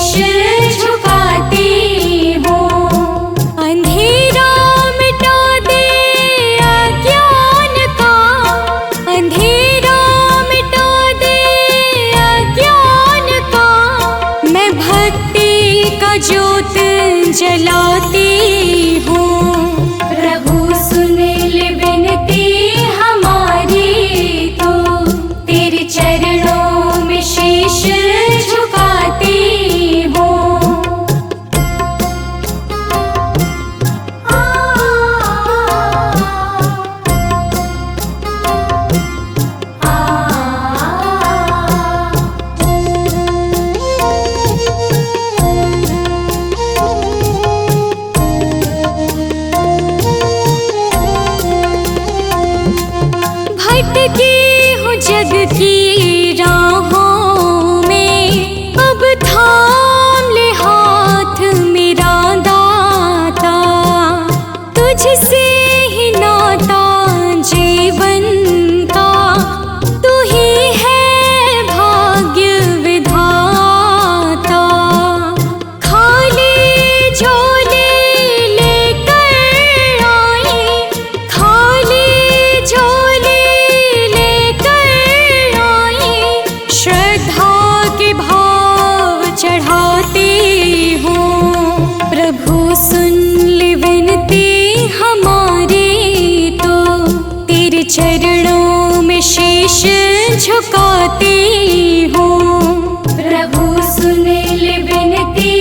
शीश झुकाती हूँ। अंधेरा मिटा दे अज्ञान का, अंधेरा मिटा दे अज्ञान का। मैं भक्ति का ज्योत जलाती हूँ। प्रभु सुन ले विनती हमारी तो, तेरे चरणों में शीश झुकाती हूँ। प्रभु सुन ले विनती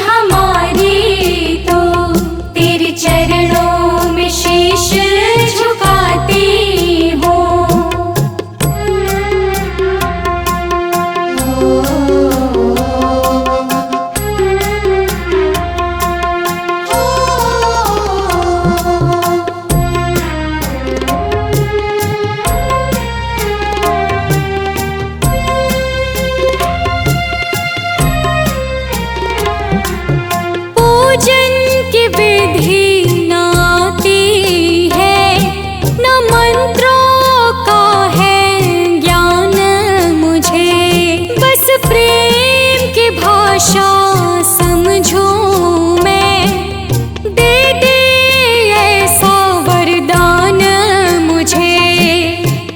हमारी, तो तेरे चरणों में शीश झुकाती हूँ। पूजन की विधि न आती है, न मंत्रों का है ज्ञान मुझे। बस प्रेम की भाषा समझूं मैं, दे दे ऐसा वरदान मुझे।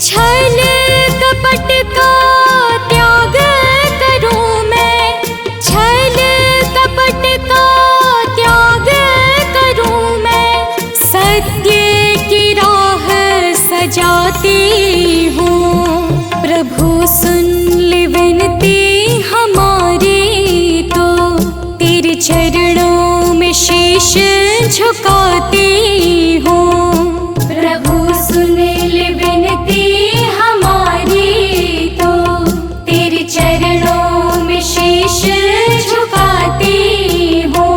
छल कपट का त्याग करूं मैं, छल कपट का त्याग करूं मैं। सत्य की राह सजाती हूँ। प्रभु सुन ले विनती हमारी, तो तेरे चरणों में शीश झुकाती हूँ। प्रभु सुन ले विनती हमारी, तो तेरे चरणों में शीश झुकाती हूँ।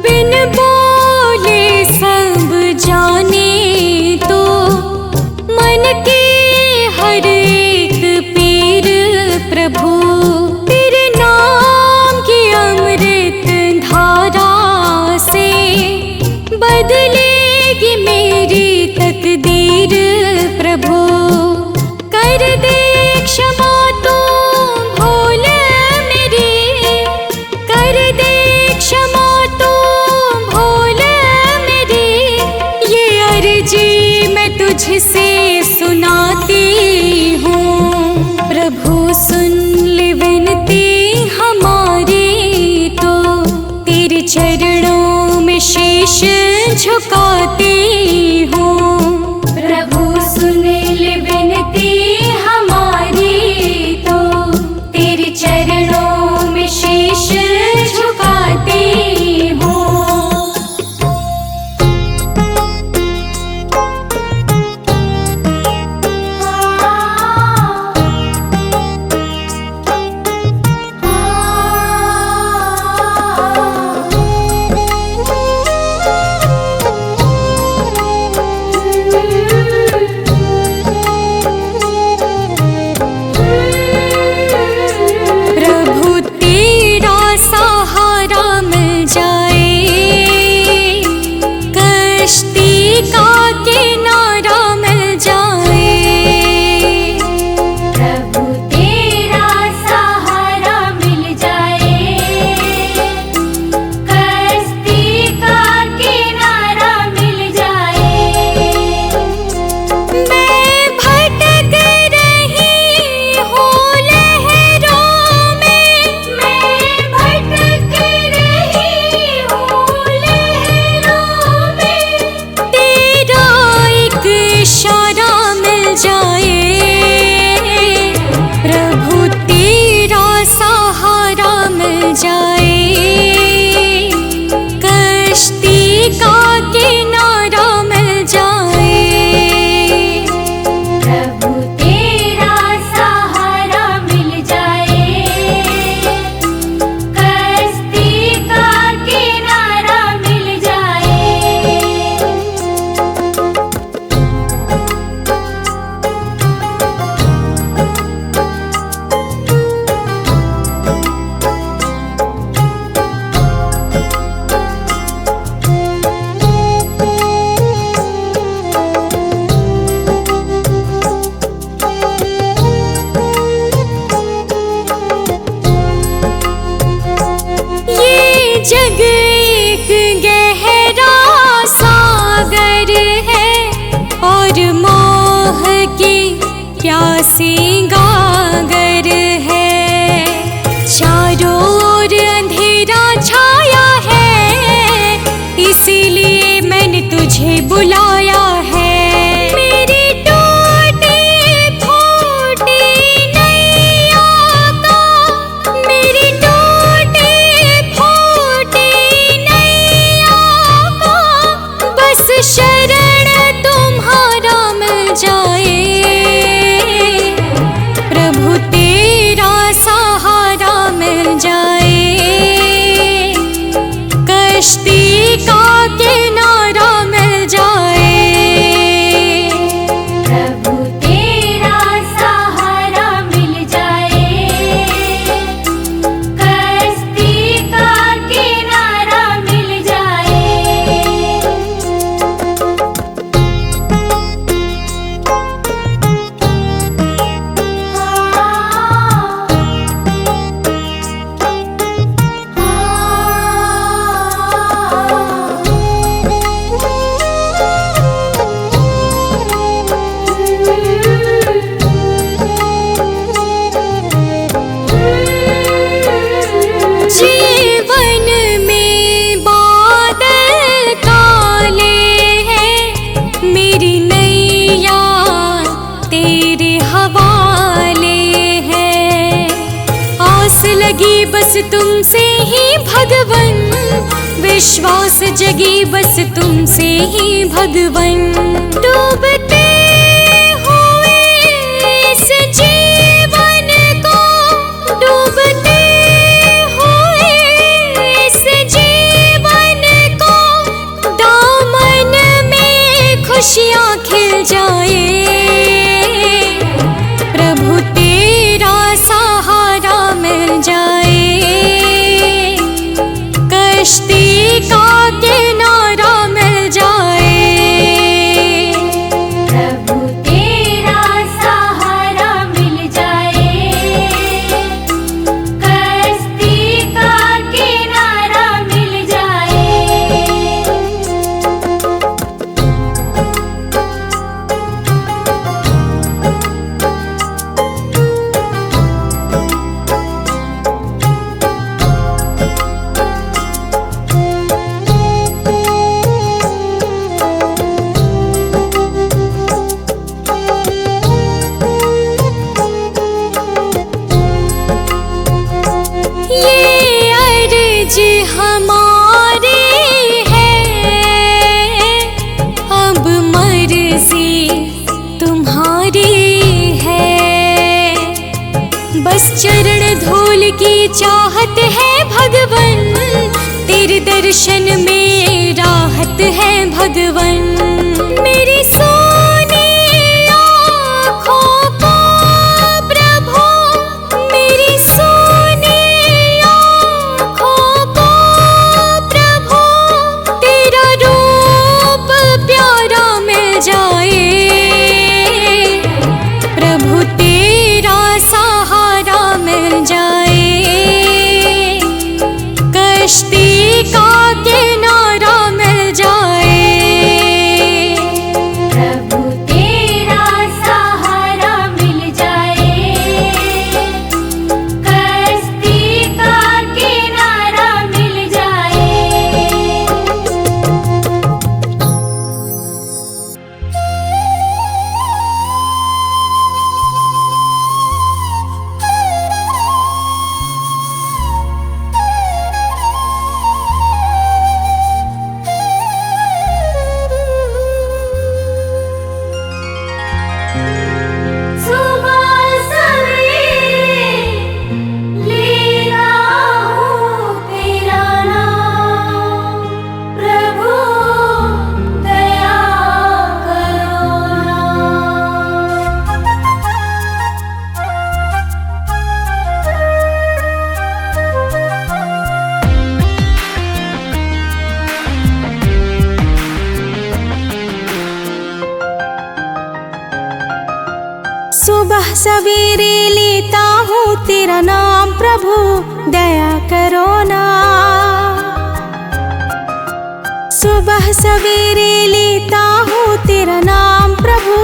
बिन बोले सब जाने, तो मन के हर एक पीर प्रभु। तेरे नाम की अमृत धारा से बदलेगी मेरी तकदीर प्रभु। कर दे क्षमा तो भूल मेरी, कर दे क्षमा तो भूल मेरी। ये अर्जी मैं तुझसे सुनाती हूँ। प्रभु सुन ले विनती हमारी, तो तेरे चरणों में शीश झुकाती हूँ। प्रभु सुन ले विनती हमारी, तो तेरे चरणों में शीश झुकाती हूँ। से गागर है, चारों ओर अंधेरा छाया है, इसीलिए मैंने तुझे बुलाया है। मेरी टूटी फूटी नैया को, मेरी टूटी फूटी नैया को बस शरण तुम्हारा मिल जाए। प्रभु तेरा सहारा मिल जाए, कश्ती का किनारा मिल जाए। प्रभु तेरा सहारा मिल जाए, कश्ती का किनारा मिल जाए। जीवन में बादल काले हैं, मेरी नैया तेरे हवाले है। आस लगी बस तुमसे ही भगवन, विश्वास जगी बस तुमसे ही भगवन। डूबते हुए इस जीवन को, डूबते हुए इस जीवन को, दामन में खुशियाँ खिल जाए। प्रभु तेरा सहारा मिल जाए, कश्ती का किनारा मिल जाए। प्रभु तेरा सहारा मिल जाए, कश्ती का किनारा मिल जाए। ये अर्ज हमारी है, अब मर्जी तुम्हारी है। बस चरण धूल की चाहत है भगवन, तेरे दर्शन में राहत है भगवन। मेरी सोनी आँखों को प्रभु, मेरी सोनी आँखों को प्रभु, तेरा रूप प्यारा मिल जाए। प्रभु तेरा सहारा मिल जाए, कश्ती का किनारा मिल जाए। प्रभु तेरा सहारा मिल जाए, कश्ती का किनारा मिल जाए। सुबह सवेरे लेना हूँ तेरा नाम, प्रभु दया करो सुबह सवेरे लेता हूँ तेरा नाम, प्रभु दया करो ना। सुबह सवेरे लेता हूँ तेरा नाम, प्रभु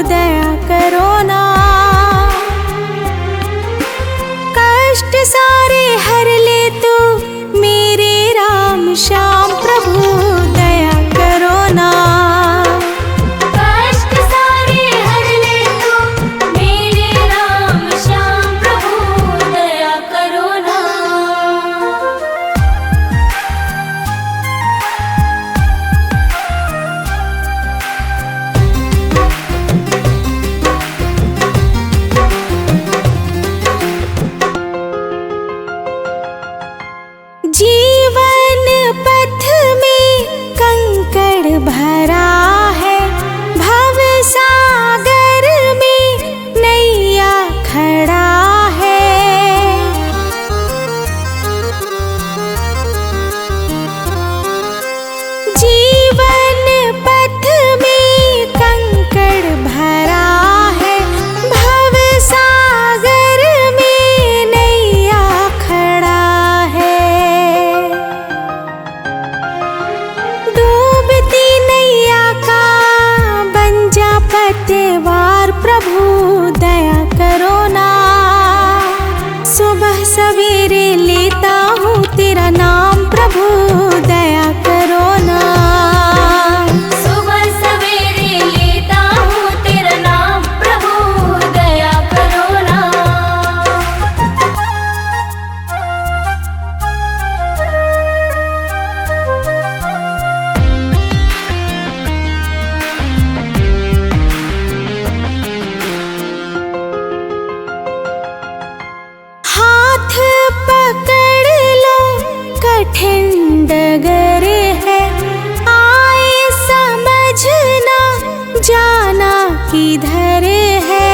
दया करो ना। भरा है, भव सागर में नैया खड़ा है। जीवन पथ में कंकड़ भरा है, भव सागर में नैया खड़ा है। डूबती नैया का बन जा पतवार, प्रभु दया करो ना। सुबह सवेरे लेता हूँ तेरा नाम, प्रभु दया करो ना। सुबह सवेरे लेता हूँ तेरा नाम, प्रभु दया करो ना। हाथ पकड़ लो कठिन डगर है, आए समझना जाना किधर है।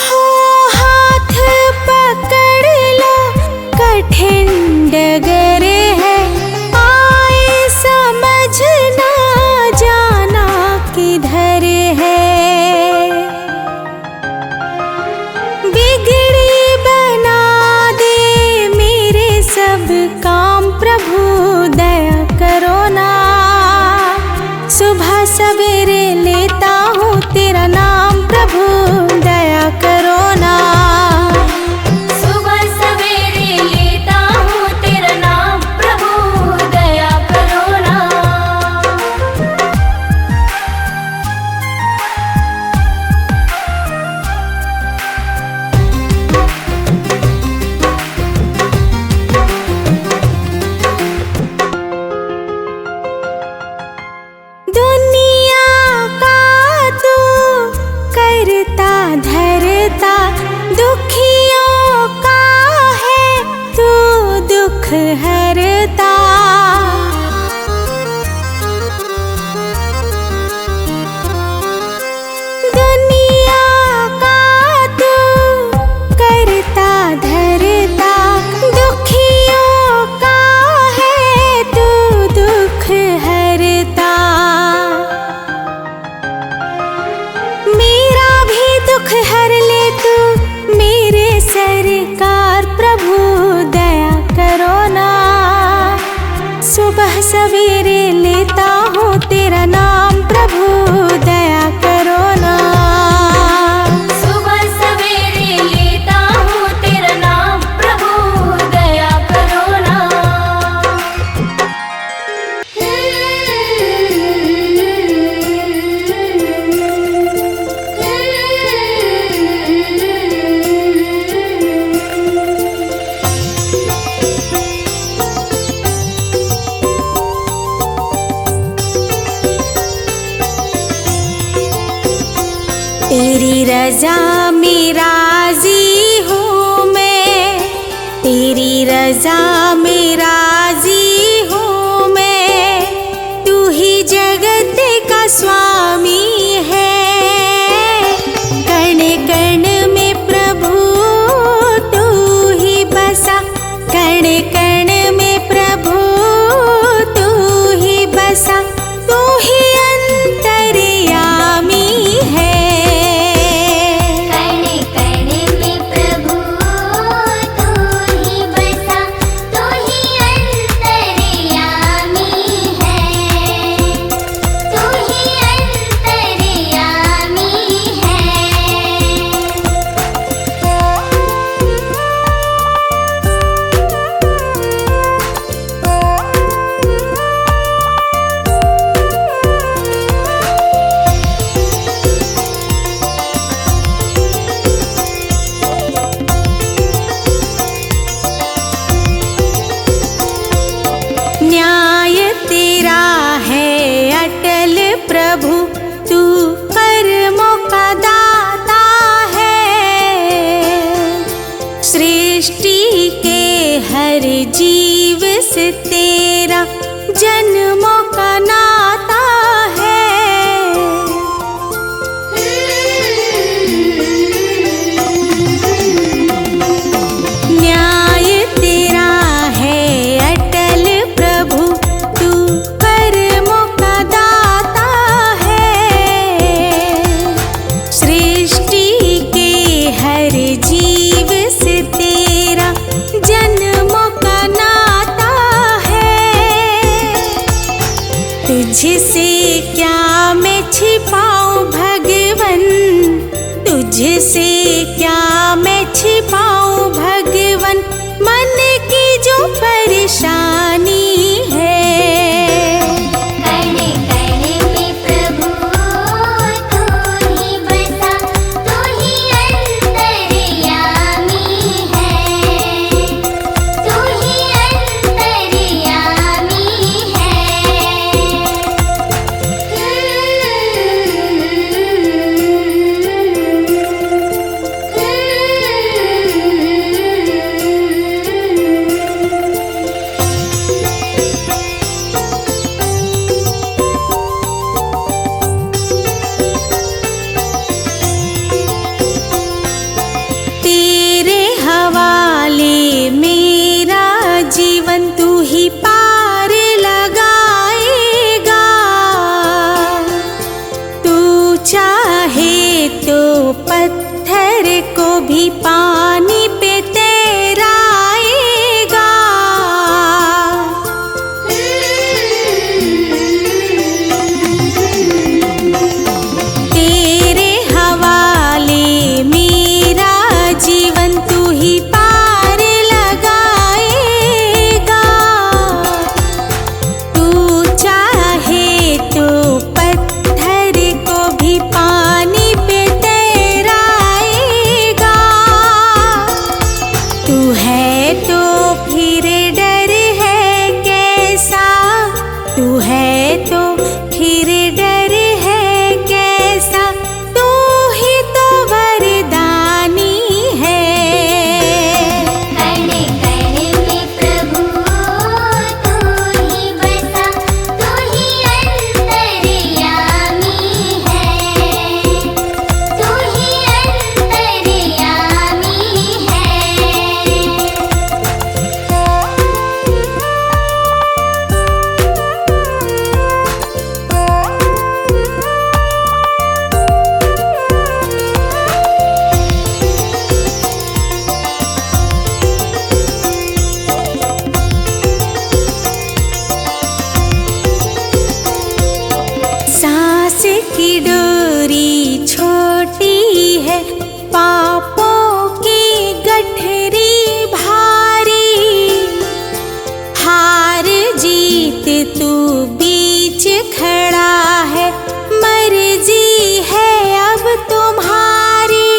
हो हाथ पकड़ लो कठिन डगर है, आए समझना जाना किधर है। बिगड़ी बना दे मेरे सब काम, प्रभु दया करो ना। सुबह सवेरे लेता हूँ तेरा नाम, प्रभु दया करो ना। सुबह सवेरे लेता हूँ तेरा नाम, प्रभु दया करो ना। दुनिया का तू करता धरता, दुखियों का है तू दुख हरता। दुनिया का तू करता धरता, दुखियों का है तू दुख हरता। मेरा भी दुख हर ले तू मेरे सरकार, प्रभु दया करो ना। सुबह सवेरे लेता हूँ तेरा नाम, प्रभु दया करो ना। सुबह सवेरे लेता हूँ तेरा नाम, प्रभु दया करो ना। तेरी रजा में राजी हूँ मैं, तेरी रजा में राजी हूँ मैं। तू ही जगत का स्वामी है, कण कण में प्रभु तू ही बसा, कण कण में प्रभु तू ही बसा। तू ही अंतर्यामी है, कण कण में प्रभु तू ही बसा, तू ही जीव से तेरा जन्मों का नाता है। न्याय तेरा है अटल प्रभु, तू कर्मों का दाता है। सृष्टि के हर जीव से तेरा जन्मों का नाता है। तुझसे क्या मैं छिपाऊं भगवन, तुझसे क्या मैं छिपाऊं भगवन, मन की जो परेशानी है। कण कण में प्रभु तू ही बसा, तू ही अंतर्यामी है, तू ही अंतर्यामी तेरे हवाले मेरा जीवन तू ही पार लगाएगा। तू चाहे तो पत्थर को भी पानी पे तैराएगा। तेरे हवाले मेरा जीवन तू ही पार लगाएगा। तू चाहे तो पत्थर को भी पानी पे तैराएगा। तू है तो फिर डर है कैसा, तू है तो फिर डर है कैसा, तू ही तो वरदानी है। कण कण में प्रभु तू ही बसा, तू ही अंतर्यामी है, तू ही अंतर्यामी है। सांस की डोरी छोटी है, पापों की गठरी भारी। हार जीत तू बीच खड़ा है, मर्जी है अब तुम्हारी।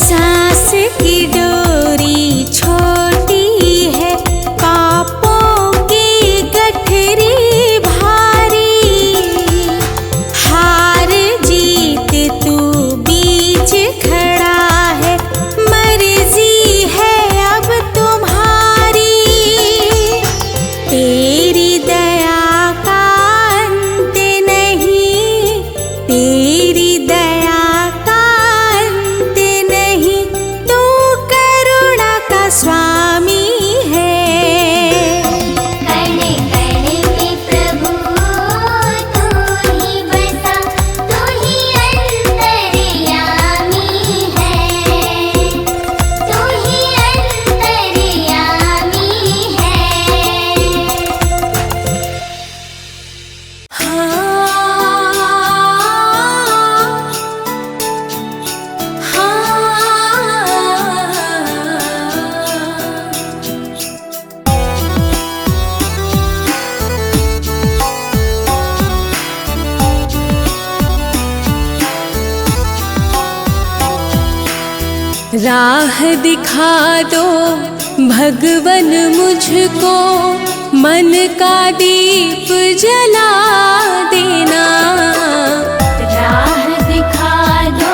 सांस की डोरी छोटी है, पापों की गठरी भारी। हार जीत तू बीच खड़ा है, मर्जी है अब तुम्हारी। तेरी दया का अंत नहीं, तेरी दया का अंत नहीं, तू करुणा का स्वामी है। कण कण में प्रभु तू ही बसा, तू ही अंतर्यामी है, तू ही अंतर्यामी है। राह दिखा दो भगवन मुझको, मन का दीप जला देना। राह दिखा दो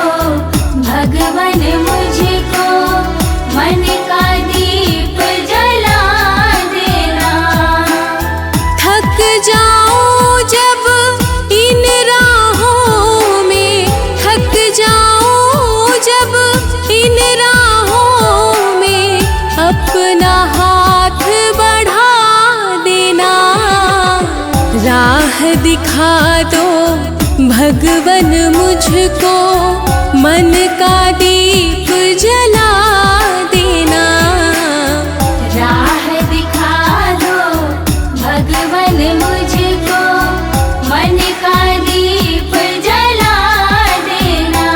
दिखा दो भगवन मुझको, मन का दीप जला देना। राह दिखा दो भगवन मुझको, मन का दीप जला देना।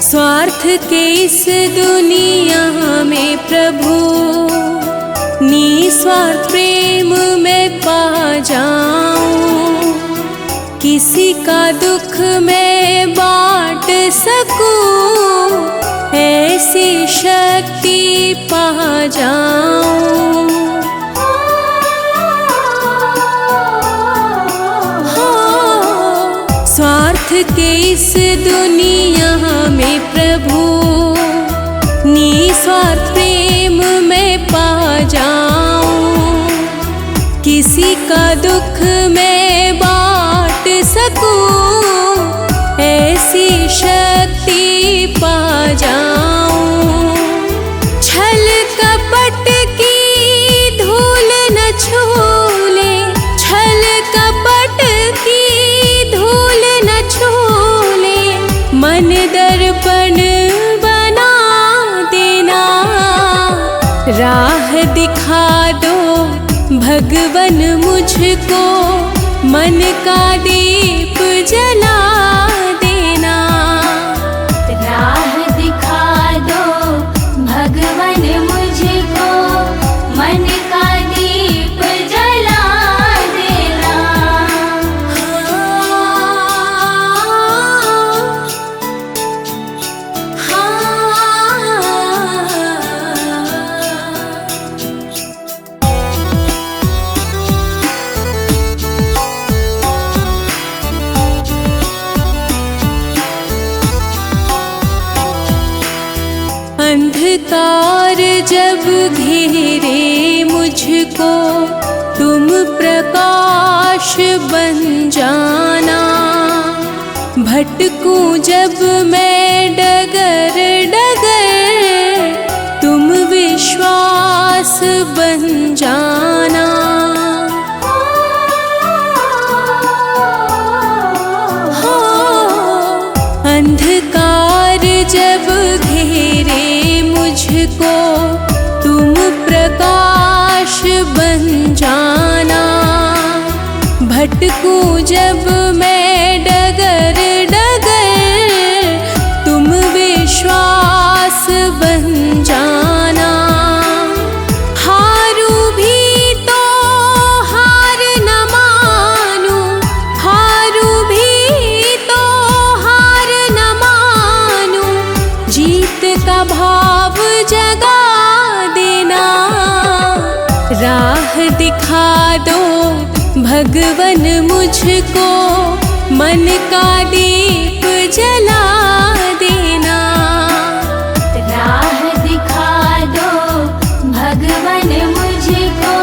स्वार्थ के इस दुनिया में प्रभु, निस्वार्थ प्रेम में पा जाऊं। किसी का दुख मैं बांट सकूं, ऐसी शक्ति पा जाऊं। स्वार्थ के इस दुनिया में प्रभु, निस्वार्थ प्रेम में पा जाऊं। किसी का दुख मैं बांट सकूं, ऐसी शक्ति पा जाऊं। छल कपट की धूल न छूले, छल कपट की धूल न छूले, मन दर्पण बना देना। राह दिखा दो भगवन मुझको, मन का दीप जला देना। राह दिखा दो भगवन मुझको, मन का दीप जला देना। अंधकार जब घेरे मुझको, तुम प्रकाश बन जाना। भटकूं जब मैं डगर डगर, तुम विश्वास बन जाना। अंधकार जब घेरे मुझको, तुम प्रकाश बन जाना। भटकूं जब मैं डगर डगर, तुम विश्वास बन जाना। हारू भी तो हार न मानूं, हारू भी तो हार न मानूं। जीत का भाव जगा देना। राह दिखा दो भगवन मुझको, मन का दीप जला देना। राह दिखा दो भगवन मुझको,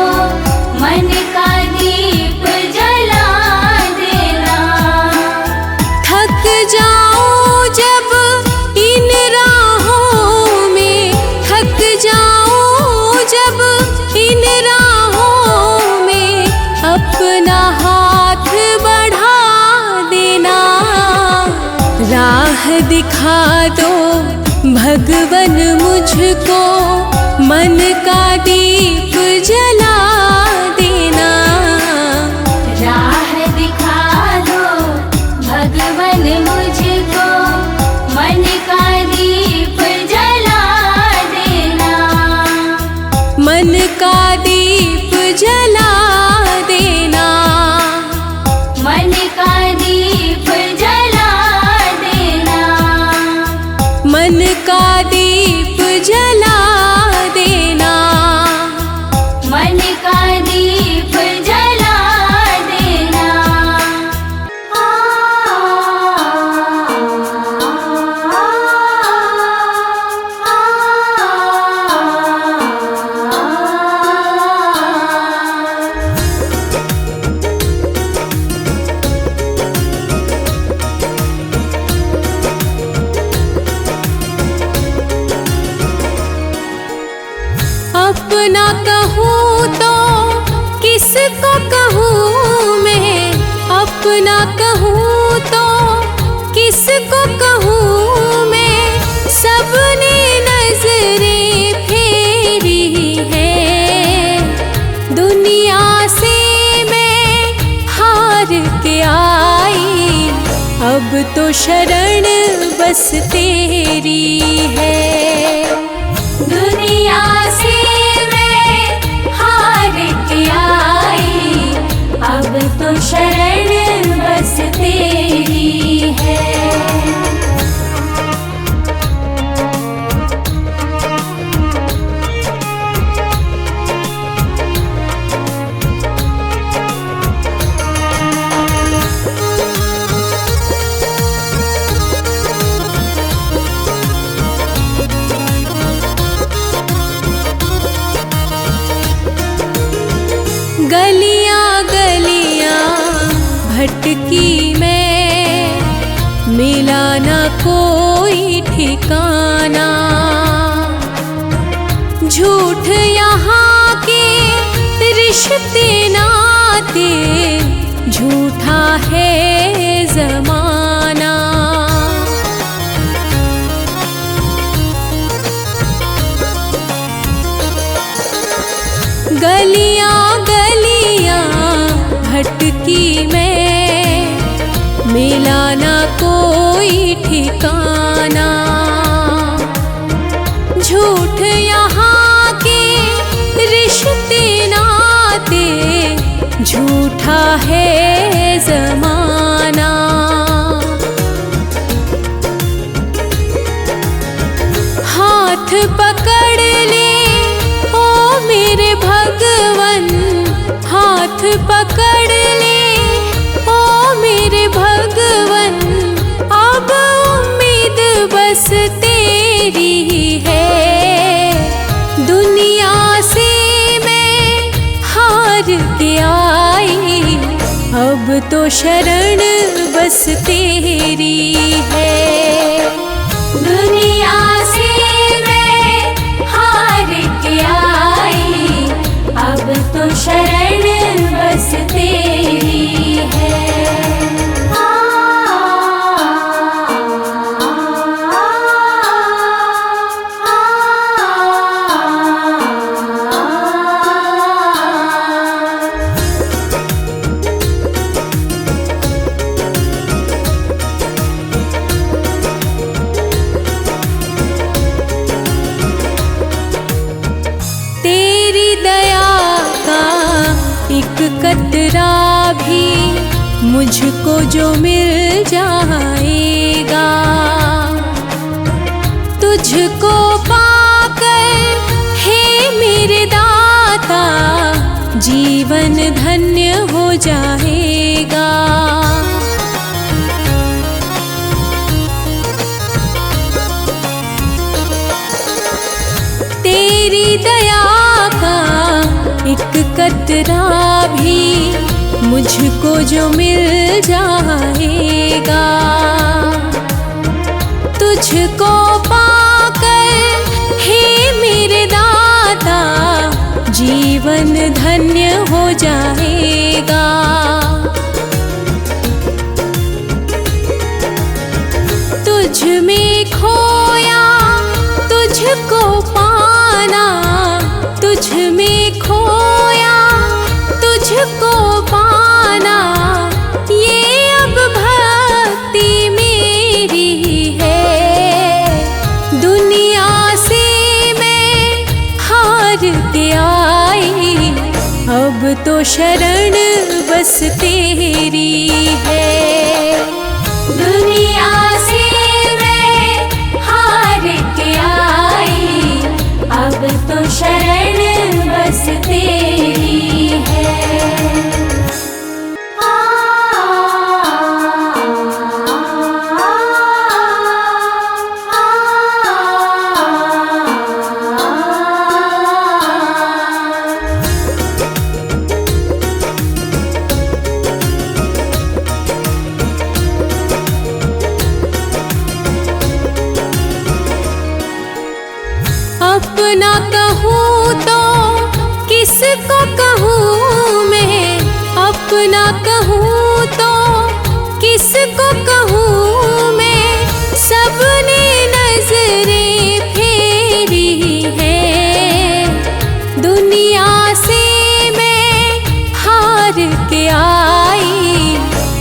मन का दीप जला देना। थक जाऊं जब इन राहों में, थक जाऊं जब इन राहों में, अपना हाथ बढ़ा देना। राह दिखा दो भगवन मुझको, मन का दीप जला देना। राह दिखा दो भगवन मुझको, मन का दीप जला देना। मन का दीप जला देना। मन का दीप जला देना। मन का दीप जला देना। मन का अपना कहूँ तो किसको कहूँ मैं, सबने नजरें फेरी है। दुनिया से मैं हार के आई, अब तो शरण बस तेरी है। दुनिया से मैं हार के आई, अब तो शरण बस तेरी है। गलियां गलियां भटकी मैं, मिला ना कोई ठिकाना। झूठ यहाँ के रिश्ते नाते, झूठा है जमाना। गलियां गलियां भटकी मैं, मिला ना कोई ठिकाना। झूठ यहाँ के रिश्ते नाते, झूठा है जमाना। हाथ पकड़ ले ओ मेरे भगवन, हाथ पकड़ ले ओ मेरे भगवन। अब उम्मीद बस तेरी है। दुनिया से मैं हार के आई, अब तो शरण बस तेरी है। दुनिया से मैं हार के आई, अब तो शरण बस तेरी है। तेरी दया का एक कतरा भी मुझको जो मिल जाएगा, तुझको पाकर हे मेरे दाता, जीवन धन्य हो जाएगा। तेरी दया का एक कतरा भी मुझको जो मिल जाएगा, तुझको पाकर हे मेरे दाता, जीवन धन्य हो जाएगा। तुझ में खोया तुझको पाना, तुझ में खोया तुझको पाना, ये अब भक्ति मेरी है। दुनिया से मैं हार के आई, अब तो शरण बस तेरी है। दुनिया से मैं हार के आई, अब तो शरण बस तेरी है। अपना कहूँ तो किसको कहूँ मैं, अपना कहूँ तो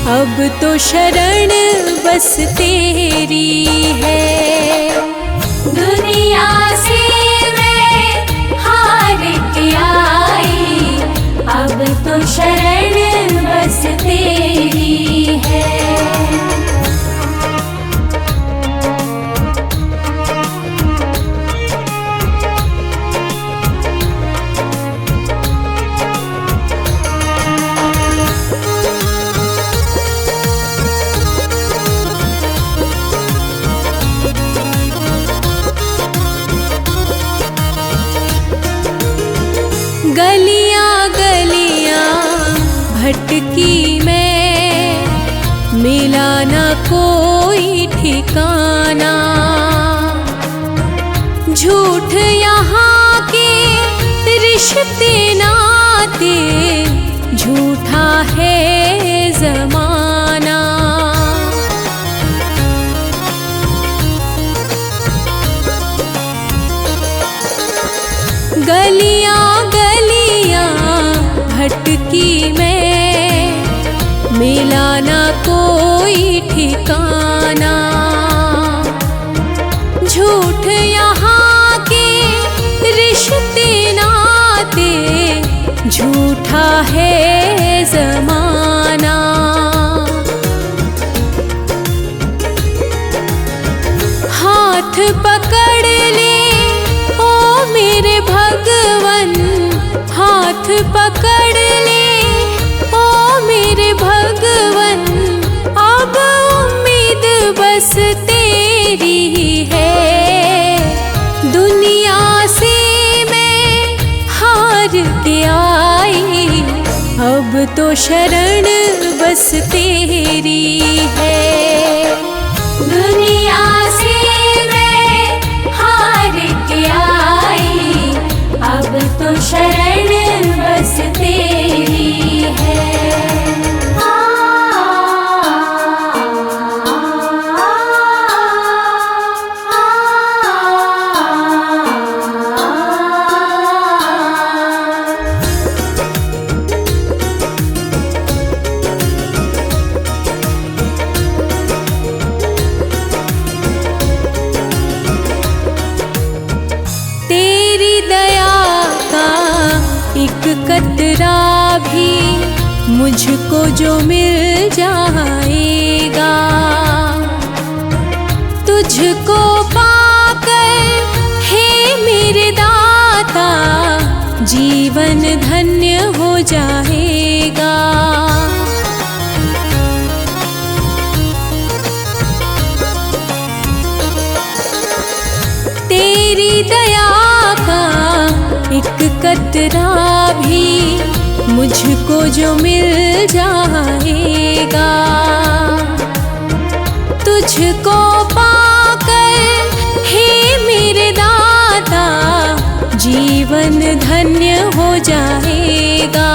अब तो शरण बस तेरी है। दुनिया से मैं हार के आई, अब तो शरण बस तेरी है। गलियां गलियां भटकी मैं, मिला ना कोई ठिकाना। झूठ यहाँ के रिश्ते नाते, झूठा है जमाना। गलियां भटकी मैं, मिला ना कोई ठिकाना। झूठ यहाँ के रिश्ते नाते, झूठा है जमाना। हाथ पकड़ ले ओ मेरे भगवन, हाथ पकड़ ले ओ मेरे भगवन। अब उम्मीद बस तेरी है। दुनिया से मैं हार के आई, अब तो शरण बस तेरी है। दुनिया से मैं हार के आई, अब तो शरण बस तेरी है। तेरी दया का एक कतरा भी मुझको जो मिल जाएगा, तुझको पाकर हे मेरे दाता, जीवन धन्य हो जाएगा। तेरी दया का एक कतरा भी मुझको जो मिल जाएगा, तुझको पाकर हे मेरे दाता, जीवन धन्य हो जाएगा।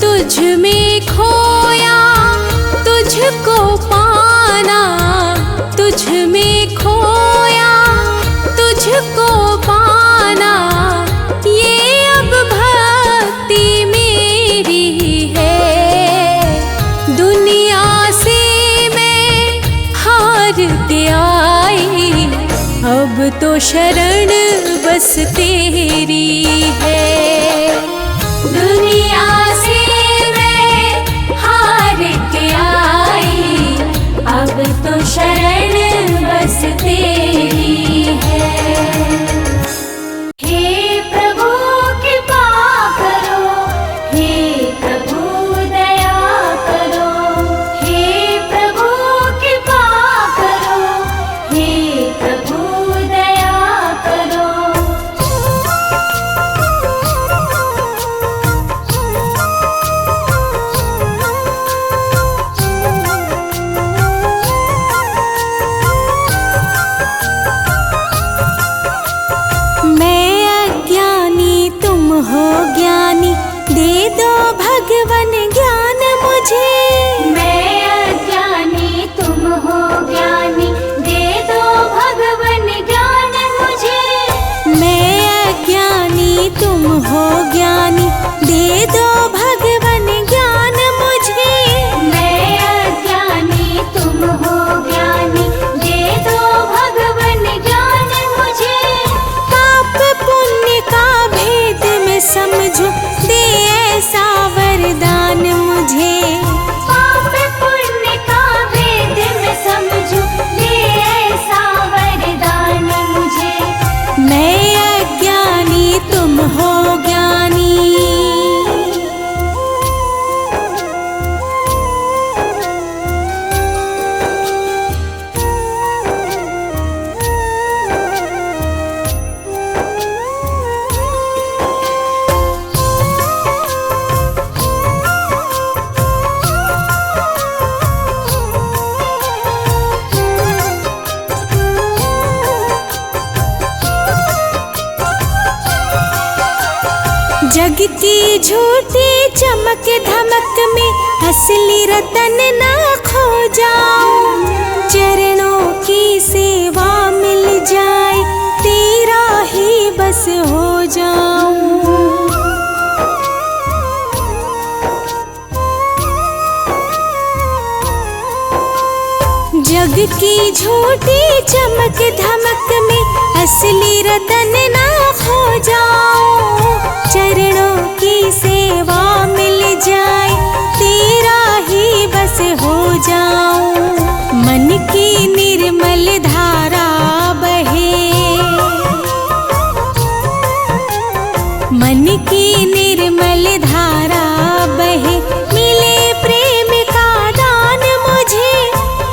तुझ में खोया तुझको पाना, तुझ में खोया तुझको पाना, ये अब भक्ति मेरी है। दुनिया से मैं हार के आई, अब तो शरण बस तेरी है। दुनिया से मैं हार के आई, अब तो शरण बस तेरी है। हे प्रभु कृपा करो, हे प्रभु दया करो, हे प्रभु कृपा करो, हे प्रभु दया करो। हो ज्ञानी दे दो भगवन ज्ञान मुझे। मैं अज्ञानी तुम हो ज्ञानी, दे दो भगवन ज्ञान मुझे। मैं अज्ञानी तुम हो ज्ञानी, जग की झूठी चमक धमक में असली रतन ना खो जाऊं। चरणों की सेवा मिल जाए तेरा ही बस हो जाऊं। जग की झूठी चमक धमक में असली रतन ना खो जाऊं। चरणों की सेवा मिल जाए तेरा ही बस हो जाऊं। मन की निर्मल धारा बहे, मन की निर्मल धारा बहे। मिले प्रेम का दान मुझे,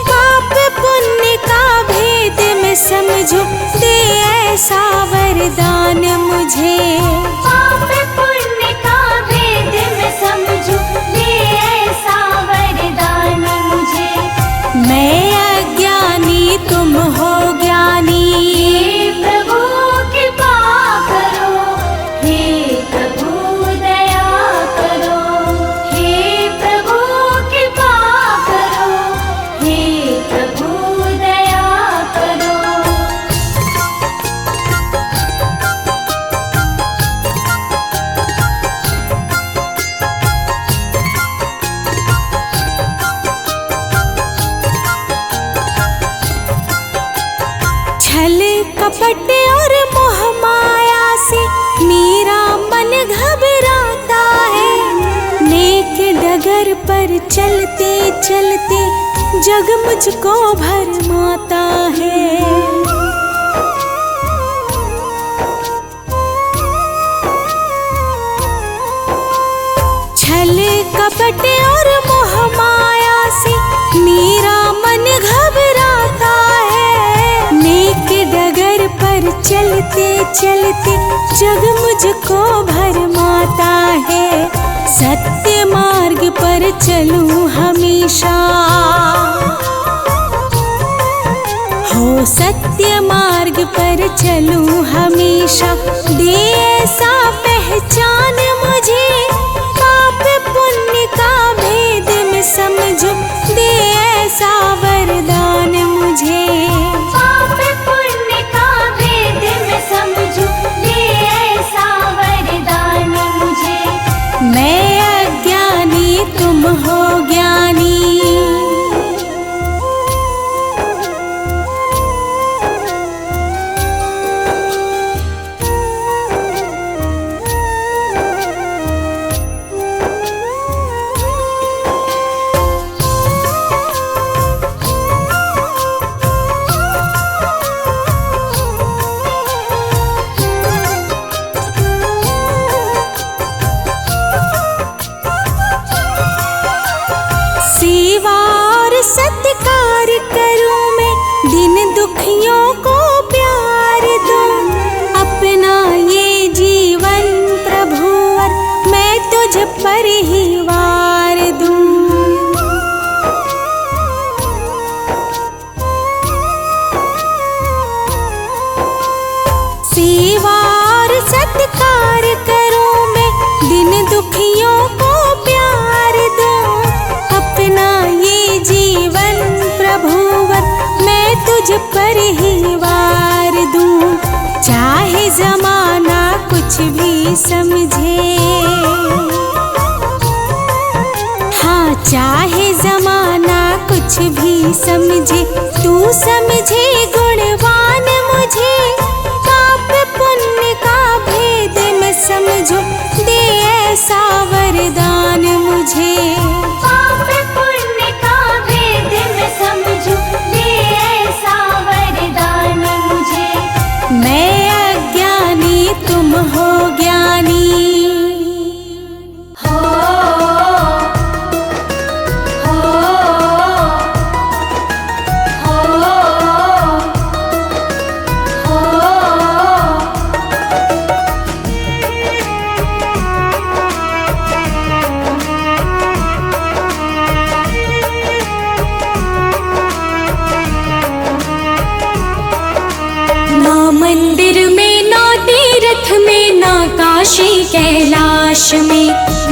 पाप पुण्य का भेद मैं समझूं। दे ऐसा वरदान मुझे, पाप पुण्य का भेद मैं समझूं। दे ऐसा वरदान मुझे। मैं अज्ञानी तुम हो ज्ञानी। हे प्रभु कृपा करो, हे प्रभु दया करो। हे प्रभु कृपा करो, हे प्रभु दया करो। छल कपट और मोह माया से मेरा मन घबराता है। नेक डगर पर चलते चलते जग मुझको भरमाता है। छल कपट और मोह माया से मेरा मन घबराता है। नेक डगर पर चलते चलते जग मुझको भरमाता है। सत्य मार्ग पर चलूं हमेशा, हो सत्य मार्ग पर चलूं हमेशा। दे ऐसा पहचान मुझे, पाप पुण्य का भेद मैं समझूं। दे ऐसा वरदान मुझे, पाप पुण्य का भेद मैं समझूं। दे ऐसा वरदान मुझे। मैं अज्ञानी तुम हो ज्ञानी। सेवा और सत्कार करूं मैं, दिन दुखियों को प्यार दूं। अपना ये जीवन प्रभुवर मैं तुझ पर ही वार दूं। सेवा और सत्कार करूं मैं, दिन दुखियों को प्यार दूं। अपना ये जीवन प्रभुवर मैं तुझ पर ही वार दूं। चाहे जमाना कुछ भी समझे, हाँ चाहे जमाना कुछ भी समझे। तू समझे गुणवान मुझे, पाप पुण्य का भेद मैं समझूं। दे ऐसा वरदान मुझे, पाप पुण्य का भेद मैं समझूं। दे ऐसा वरदान मुझे। मैं अज्ञानी तुम हो ज्ञानी। हो हो हो हो। काशी कैलाश में।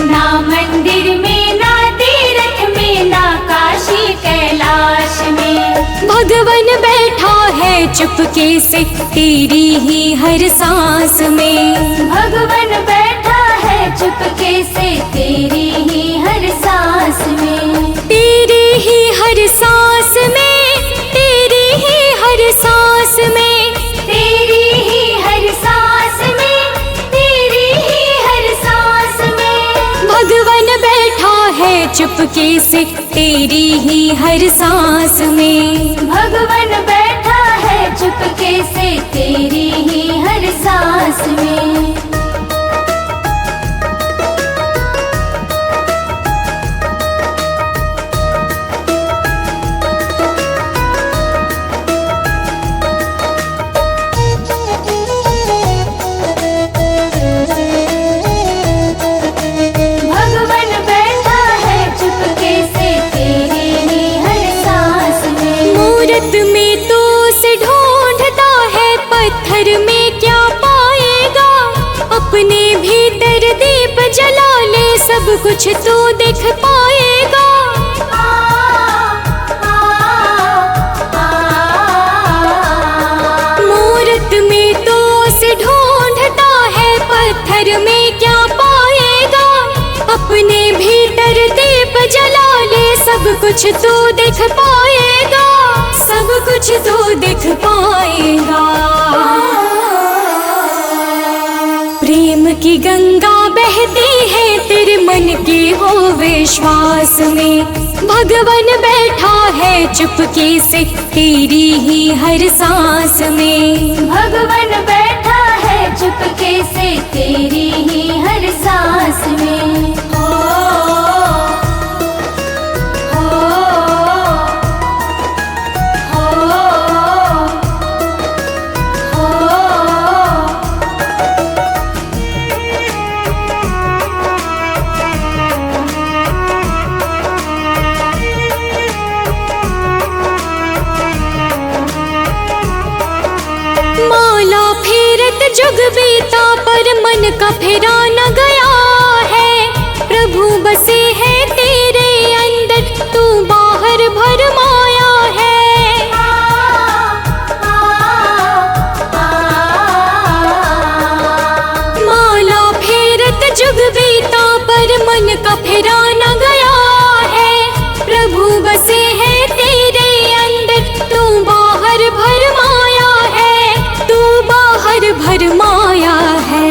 ना मंदिर में ना तीर्थ में ना काशी कैलाश में। भगवन बैठा है चुपके से तेरी ही हर सांस में। भगवन बैठा है चुपके से तेरी ही हर सांस में। तेरी ही हर सांस में, तेरी ही हर सांस में, तेरी ही हर सांस में, तेरी ही हर सांस में। भगवन बैठा है चुपके से तेरी ही हर सांस में। भगवन बैठा है चुपके से तेरी ही हर सांस में। भगवन बैठा है चुपके से तेरी ही हर सांस में। मूरत में तो उसे ढूंढता है, पत्थर में क्या पाएगा। अपने भीतर दीप जला ले, सब कुछ तू देख पाएगा। मूरत में तो उसे ढूंढता है, पत्थर में क्या पाएगा। अपने भीतर दीप जला ले, सब कुछ तू देख पाएगा। सब कुछ तू देख पाएगा। प्रेम की गंगा बहती है तेरे मन के हो विश्वास में। भगवन बैठा है चुपके से तेरी ही हर सांस में। भगवन बैठा है चुपके से तेरी ही हर सांस में। हो हो हो हो। माला फेरत जुग बीता पर मन का फेरा न गया है। प्रभु बसे है तेरे अंदर, तू बाहर भरमाया है। माला फेरत जुग बीता पर मन का फेरा न गया है। प्रभु बसे है तेरे अंदर, तू बाहर भरमाया है। तू बाहर भरमाया है।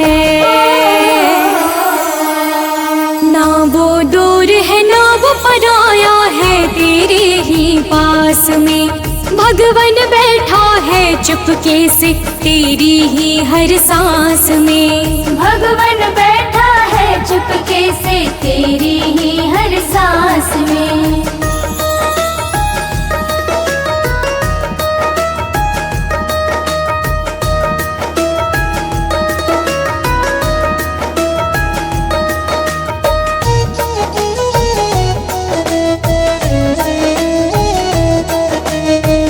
ना वो दूर है ना वो पराया है, तेरे ही पास में। भगवन बैठा है चुपके से तेरी ही हर सांस में। भगवन बैठा है चुपके से तेरी ही हर सांस में।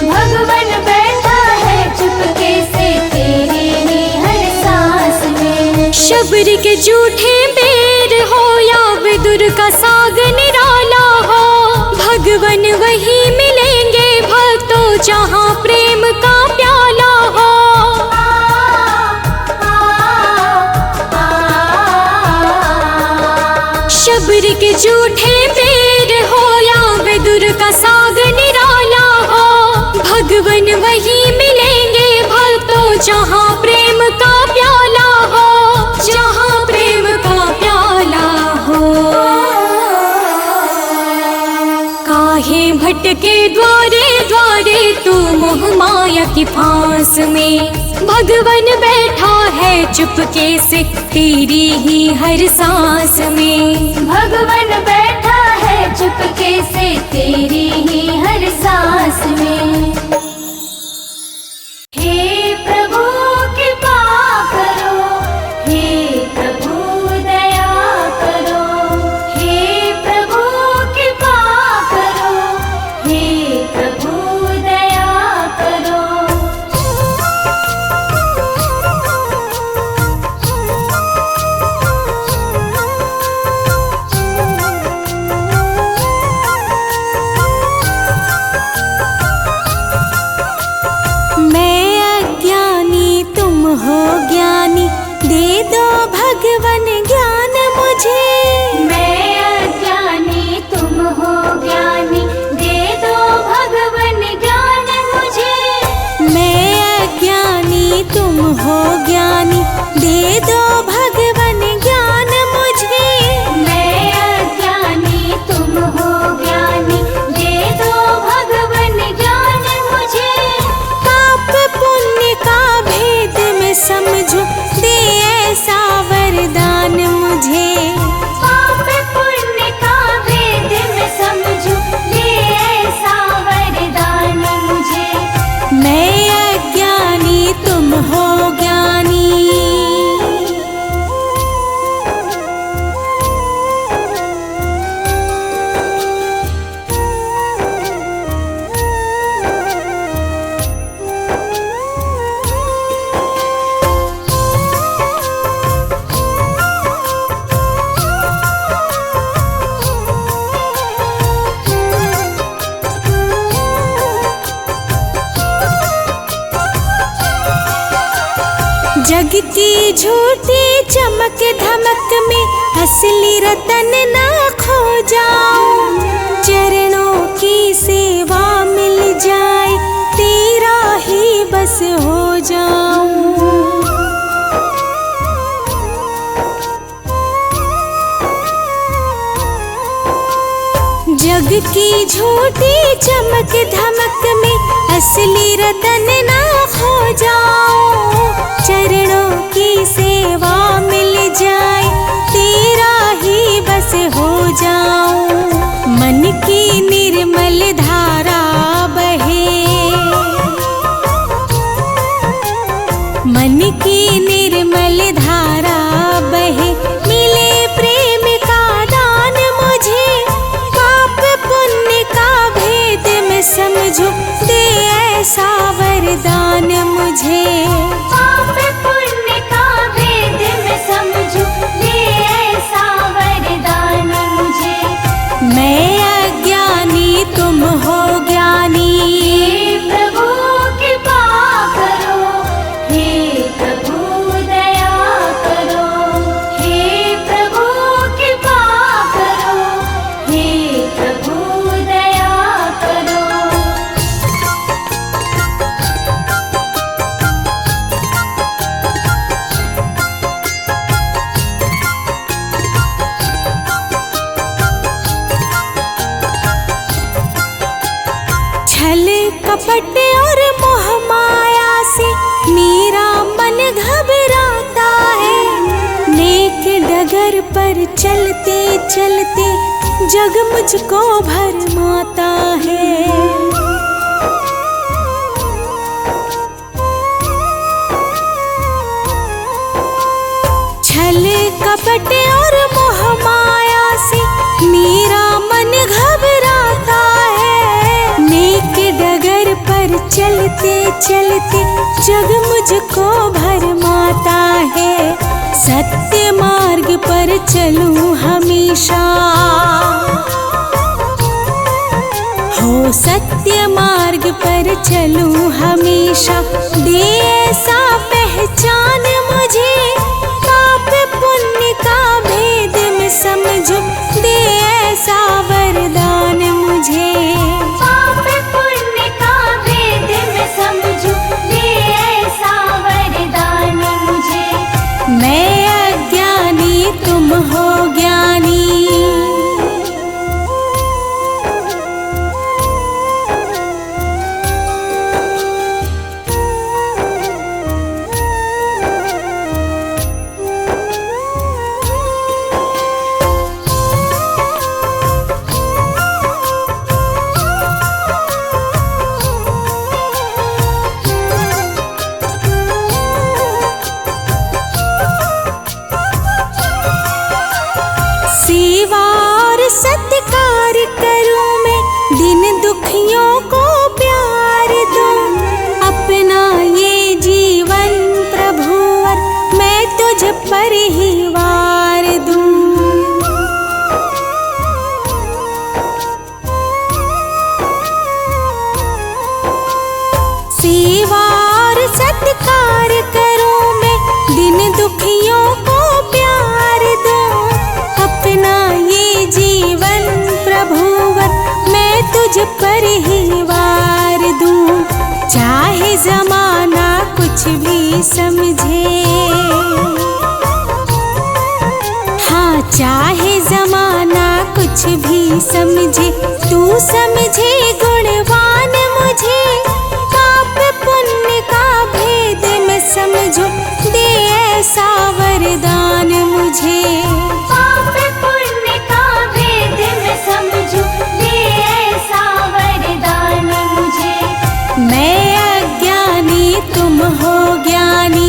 भगवन बैठा है चुपके से तेरी ही हर सांस में। शबरी के झूठे बेर हो या विदुर का साग निराला हो। भगवन वही मिलेंगे भक्तों जहाँ प्रेम का प्याला हो। शबरी के झूठे बेर हो या विदुर का साग निराला हो। भगवन वही मिलेंगे भक्तों जहाँ प्रेम का प्याला हो। जहाँ प्रेम का प्याला हो। काहे भटके द्वारे द्वारे तू मोह माया की फांस में। भगवन बैठा है चुपके से तेरी ही हर सांस में। भगवन बैठा है चुपके से तेरी ही हर सांस में। हे प्रभु कृपा करो, हे प्रभु दया करो। हे प्रभु कृपा करो, हे प्रभु दया करो। जग की झूठी चमक धमक में असली रतन ना खो जाऊं। चरणों की सेवा मिल जाए तेरा ही बस हो जाऊं। जग की झूठी चमक धमक में असली रतन ना खो जाऊं। चरणों की सेवा मिल जाए तेरा ही बस हो जाऊं। मन की निर्मल धारा बहे, मन की निर्मल धारा बहे। मिले प्रेम का दान मुझे, पाप पुण्य का भेद मैं समझूं। दे ऐसा वरदान मुझे, पाप पुण्य का भेद मैं समझूं। दे ऐसा वरदान मुझे। मैं अज्ञानी तुम हो ज्ञानी। हे प्रभु कृपा करो, हे प्रभु दया करो। हे प्रभु कृपा करो, हे प्रभु दया करो। छल कपट और मोह माया से मेरा मन घबराता है। नेक डगर पर चलते चलते जग मुझको भरमाता है। छल कपट और मोह माया से मेरा मन घबराता है। नेक डगर पर चलते चलते जग मुझको भरमाता है। सत्य मार्ग पर चलूं हमेशा, हो सत्य मार्ग पर चलूं हमेशा। दे ऐसा पहचान मुझे, पाप पुण्य का भेद मैं समझूं। दे ऐसा वरदान मुझे, पाप पुण्य का भेद मैं समझूं। दे ऐसा वरदान मुझे। मैं अज्ञानी तुम हो ज्ञानी। सेवा और सत्कार करूं मैं, दिन दुखियों को प्यार दूं। अपना ये जीवन प्रभुवर मैं तुझ पर ही वार दूं। सेवा और सत्कार करूं मैं, दिन दुखियों को प्यार दूं। अपना ये जीवन प्रभुवर मैं तुझ पर ही वार दूं। चाहे जमाना कुछ भी समझे, हाँ चाहे जमाना कुछ भी समझे। तू समझे गुणवान मुझे, पाप पुण्य का भेद मैं समझूं। दे ऐसा वरदान मुझे, पाप पुण्य का भेद मैं समझूं। दे ऐसा वरदान मुझे। मैं अज्ञानी तुम हो ज्ञानी।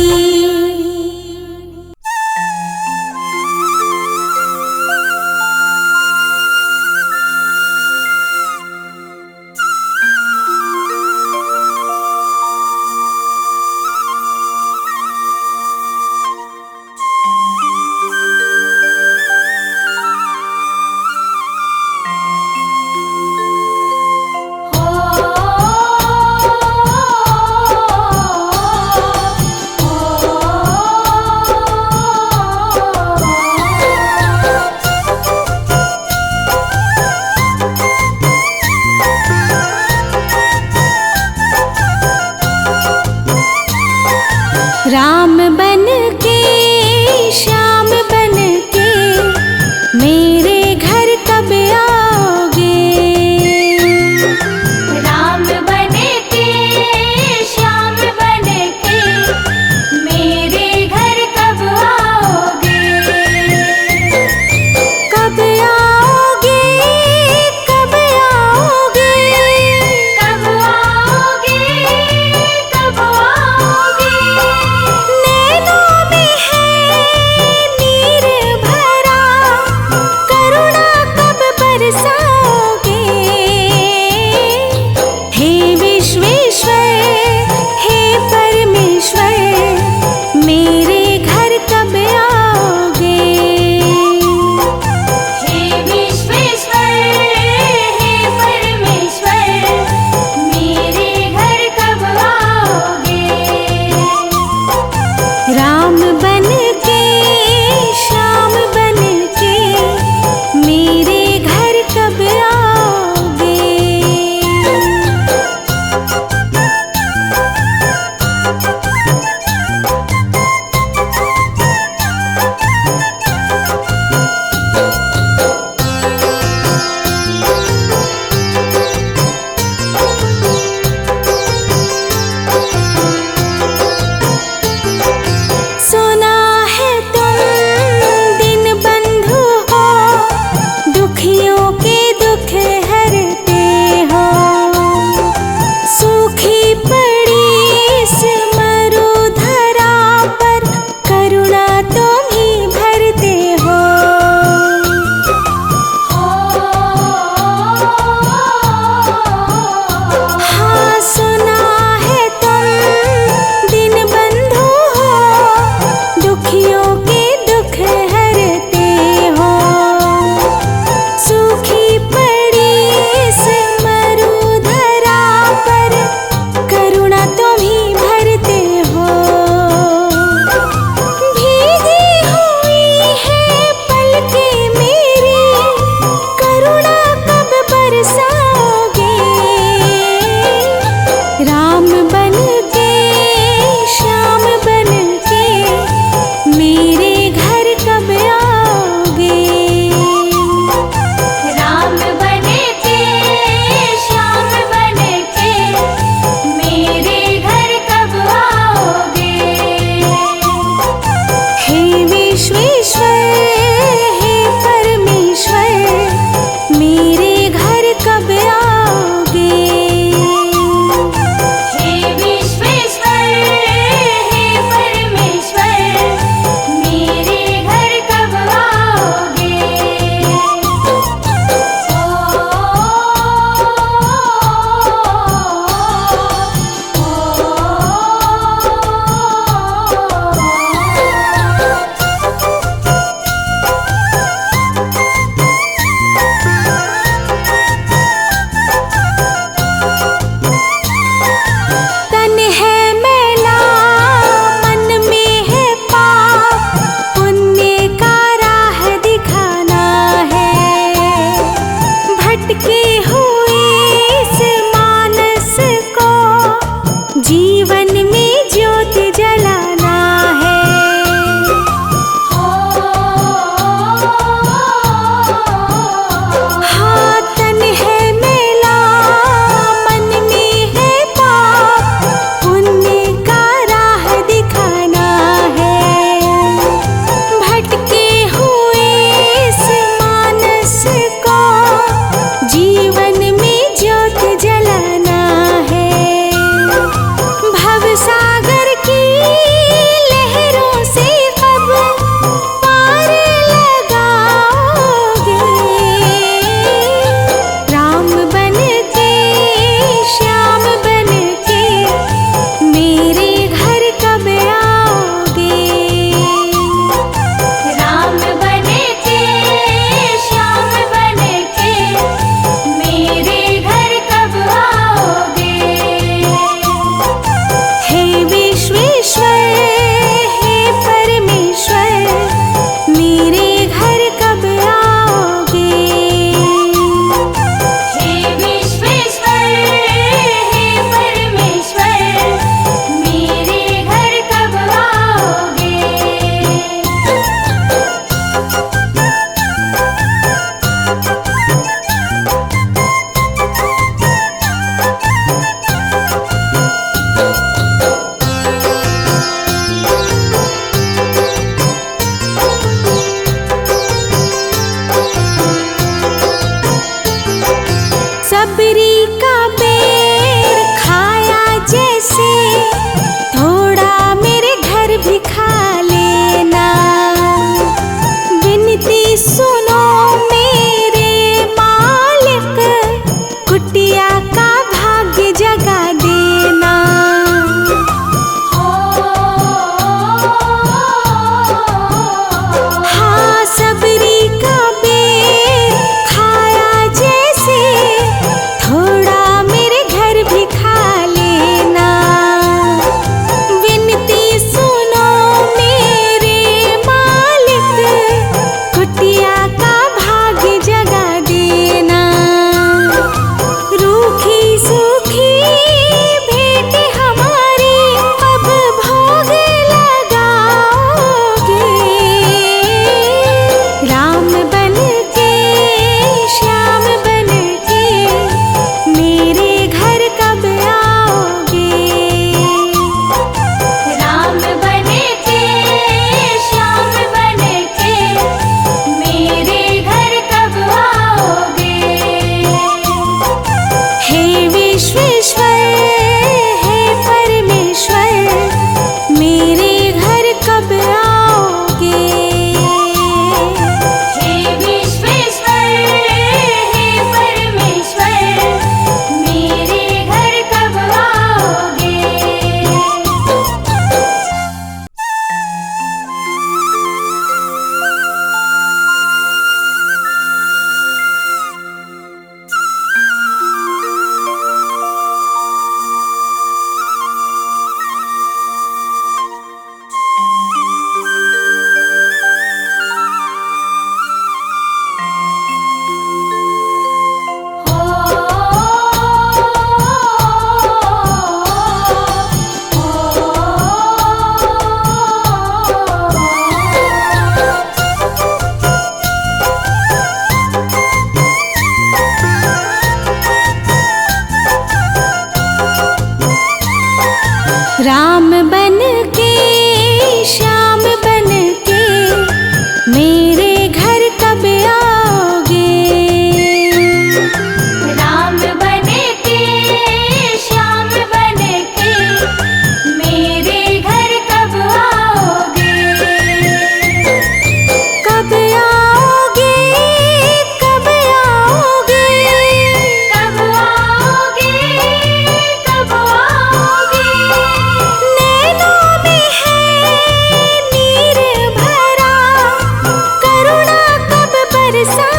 सा